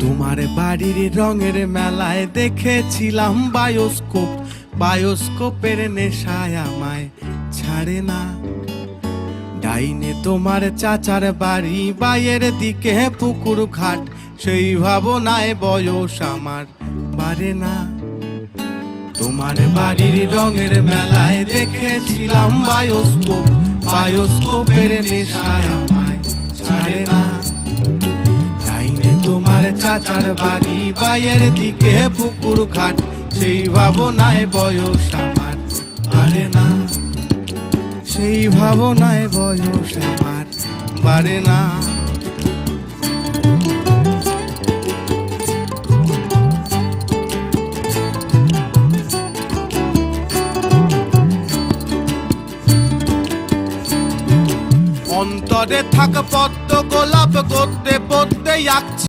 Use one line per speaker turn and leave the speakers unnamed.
তোমার বাড়ির রঙের মেলায় দেখেছিলাম বায়োস্কোপ, বায়োস্কোপের নেশায় আমায় ছাড়ে না। ডাইনে তোমার চাচার বাড়ি, বাইয়ের দিকে পুকুর ঘাট, সেই ভাবনায় বয়স আমার বাড়ে না। তোমার বাড়ির রঙের মেলায় দেখেছিলাম বায়োস্কোপ, বায়োস্কোপের নেশায় আমায় ছাড়ে না। ডাইনে তোমার চাচার বাড়ি, বাইয়ের দিকে পুকুর ঘাট, সেই ভাবনায় বয়স আমার বাড়ে না। সেই ভাবনায় বয়স আমার বাড়ে না। অন্তরে থাক পদ্ম গোলাপ, গদ্যে পদ্যে আঁকছে